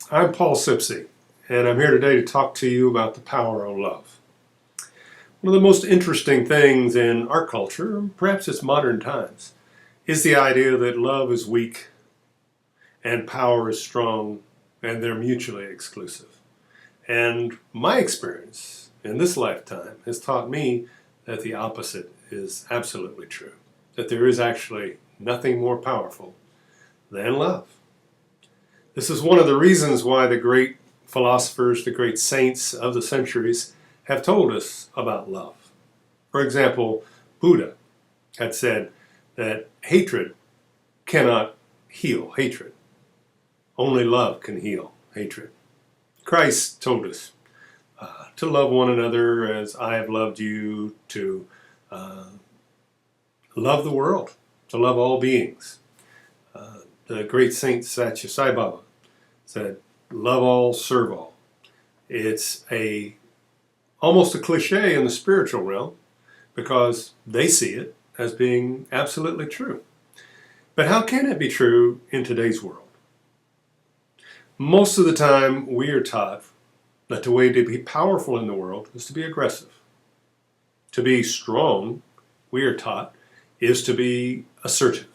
I'm Paul Sipsey, and I'm here today to talk to you about the power of love. One of the most interesting things in our culture, and perhaps it's modern times, is the idea that love is weak and power is strong and they're mutually exclusive. And my experience in this lifetime has taught me that the opposite is absolutely true, that there is actually nothing more powerful than love. This is one of the reasons why the great philosophers, the great saints of the centuries have told us about love. For example, Buddha had said that hatred cannot heal hatred. Only love can heal hatred. Christ told us to love one another as I have loved you, to love the world, to love all beings. The great Saint Sathya Sai Baba said, love all, serve all. It's almost a cliche in the spiritual realm because they see it as being absolutely true. But how can it be true in today's world? Most of the time we are taught that the way to be powerful in the world is to be aggressive. To be strong, we are taught, is to be assertive,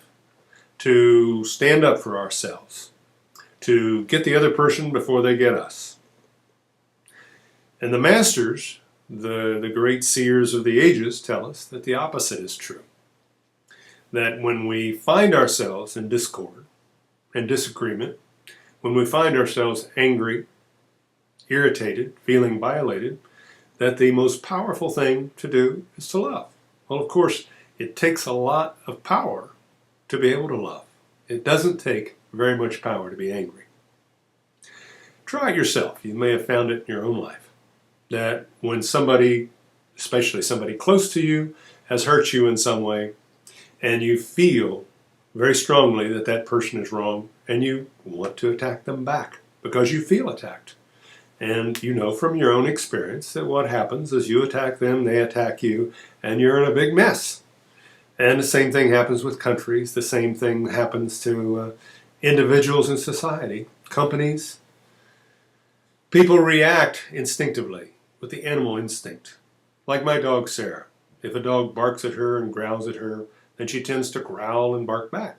to stand up for ourselves, to get the other person before they get us. And the masters, the great seers of the ages, tell us that the opposite is true. That when we find ourselves in discord and disagreement, when we find ourselves angry, irritated, feeling violated, that the most powerful thing to do is to love. Well, of course, it takes a lot of power to be able to love. It doesn't take very much power to be angry. Try it yourself. You may have found it in your own life. That when somebody, especially somebody close to you, has hurt you in some way, and you feel very strongly that that person is wrong, and you want to attack them back because you feel attacked. And you know from your own experience that what happens is you attack them, they attack you, and you're in a big mess. And the same thing happens with countries. The same thing happens to individuals in society, companies. People react instinctively with the animal instinct. Like my dog Sarah. If a dog barks at her and growls at her, then she tends to growl and bark back.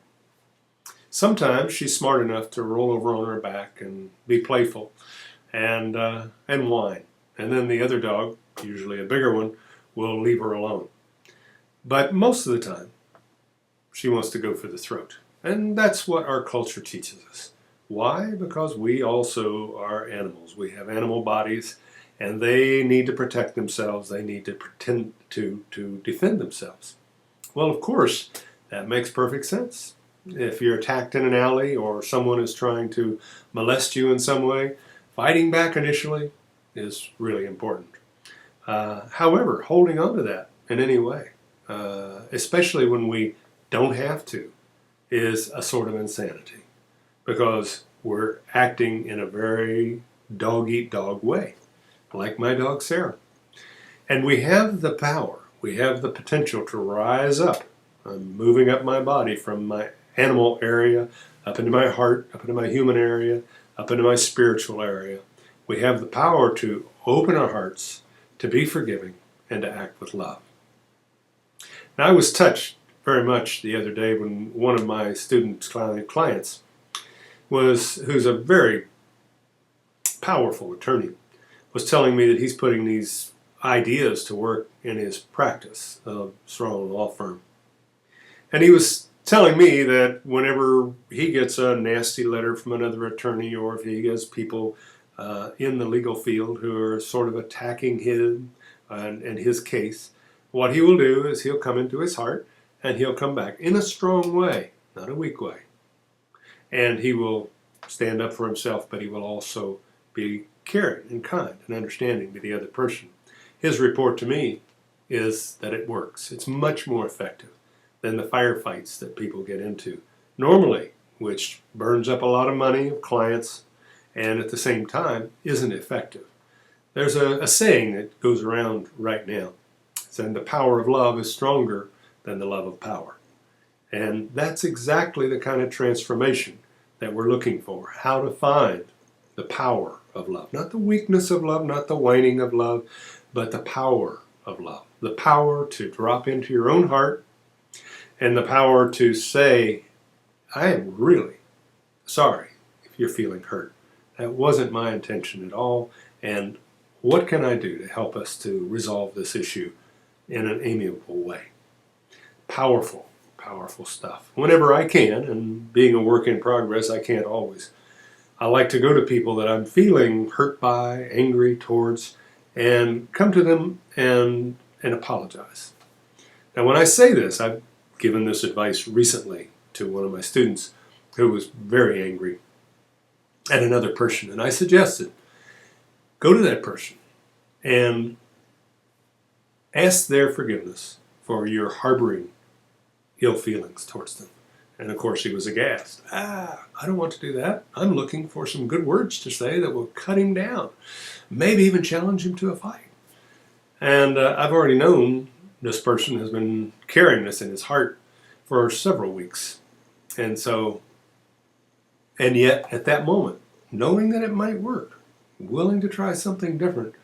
Sometimes she's smart enough to roll over on her back and be playful and whine. And then the other dog, usually a bigger one, will leave her alone. But most of the time, she wants to go for the throat. And that's what our culture teaches us. Why? Because we also are animals. We have animal bodies, and they need to protect themselves. They need to pretend to defend themselves. Well, of course, that makes perfect sense. If you're attacked in an alley or someone is trying to molest you in some way, fighting back initially is really important. However, holding on to that in any way, especially when we don't have to, is a sort of insanity because we're acting in a very dog-eat-dog way, like my dog Sarah. And we have the power, we have the potential to rise up. I'm moving up my body from my animal area up into my heart, up into my human area, up into my spiritual area. We have the power to open our hearts, to be forgiving, and to act with love. Now, I was touched very much the other day when one of my students' clients who's a very powerful attorney, was telling me that he's putting these ideas to work in his practice of strong law firm. And he was telling me that whenever he gets a nasty letter from another attorney, or if he gets people in the legal field who are sort of attacking him and his case, what he will do is he'll come into his heart and he'll come back in a strong way, not a weak way. And he will stand up for himself, but he will also be caring and kind and understanding to the other person. His report to me is that it works. It's much more effective than the firefights that people get into normally, which burns up a lot of money of clients and at the same time isn't effective. There's a saying that goes around right now, saying the power of love is stronger than the love of power. And that's exactly the kind of transformation that we're looking for, how to find The power of love. Not the weakness of love, not the whining of love, but the power of love. The power to drop into your own heart and the power to say, I am really sorry if you're feeling hurt. That wasn't my intention at all. And what can I do to help us to resolve this issue in an amiable way? Powerful, powerful stuff. Whenever I can, and being a work in progress, I can't always. I like to go to people that I'm feeling hurt by, angry towards, and come to them and apologize. Now, when I say this, I've given this advice recently to one of my students who was very angry at another person, and I suggested go to that person and ask their forgiveness for your harboring ill feelings towards them. And of course he was aghast. I don't want to do that. I'm looking for some good words to say that will cut him down, maybe even challenge him to a fight. And I've already known this person has been carrying this in his heart for several weeks. And yet at that moment, knowing that it might work, willing to try something different,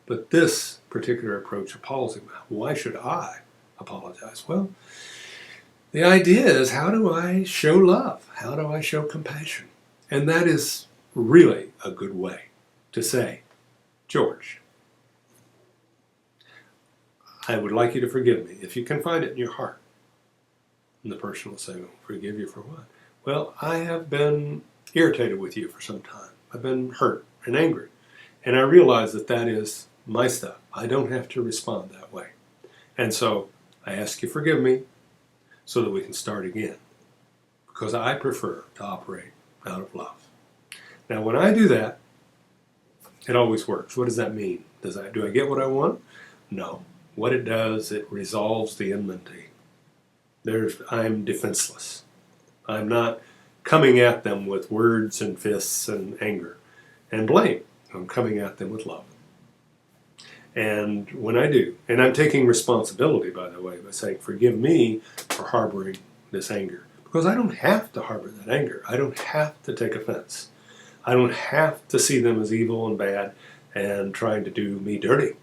but this particular approach appalls him. Why should I apologize? Well, the idea is, how do I show love? How do I show compassion? And that is really a good way to say, George, I would like you to forgive me. If you can find it in your heart. And the person will say, well, forgive you for what? Well, I have been irritated with you for some time. I've been hurt and angry. And I realize that that is my stuff. I don't have to respond that way. And so I ask you forgive me so that we can start again. Because I prefer to operate out of love. Now when I do that, it always works. What does that mean? Do I get what I want? No. What it does, it resolves the enmity. I'm defenseless. I'm not coming at them with words and fists and anger and blame. I'm coming at them with love. And when I do, and I'm taking responsibility, by the way, by saying, forgive me for harboring this anger. Because I don't have to harbor that anger. I don't have to take offense. I don't have to see them as evil and bad and trying to do me dirty.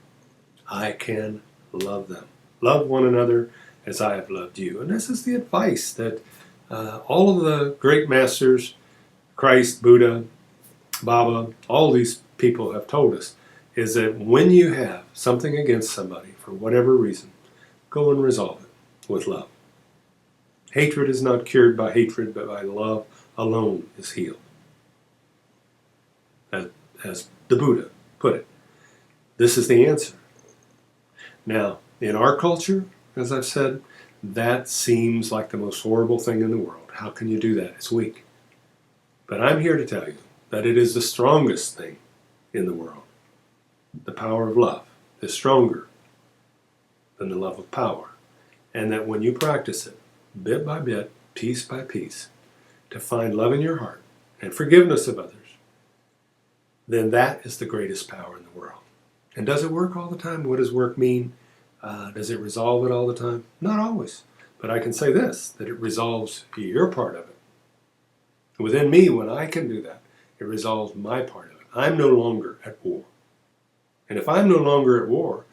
I can love them. Love one another as I have loved you. And this is the advice that all of the great masters, Christ, Buddha, Baba, all these people have told us, is that when you have something against somebody, for whatever reason, go and resolve it with love. Hatred is not cured by hatred, but by love alone is healed. As the Buddha put it. This is the answer. Now, in our culture, as I've said, that seems like the most horrible thing in the world. How can you do that? It's weak. But I'm here to tell you that it is the strongest thing in the world. The power of love is stronger than the love of power. And that when you practice it, bit by bit, piece by piece, to find love in your heart and forgiveness of others, then that is the greatest power in the world. And does it work all the time? What does work mean? Does it resolve it all the time? Not always. But I can say this, that it resolves your part of it. Within me, when I can do that, it resolves my part of it. I'm no longer at war. And if I'm no longer at war,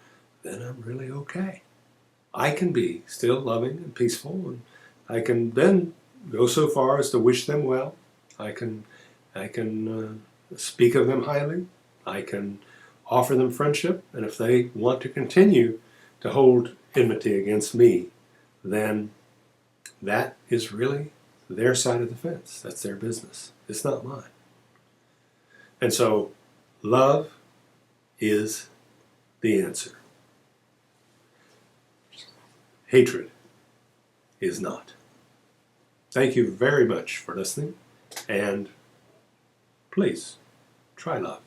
then I'm really okay. I can be still loving and peaceful, and I can then go so far as to wish them well. I can speak of them highly. I can offer them friendship, and if they want to continue to hold enmity against me, then that is really their side of the fence. That's their business. It's not mine. And so, love is the answer. Hatred is not. Thank you very much for listening, and please try love.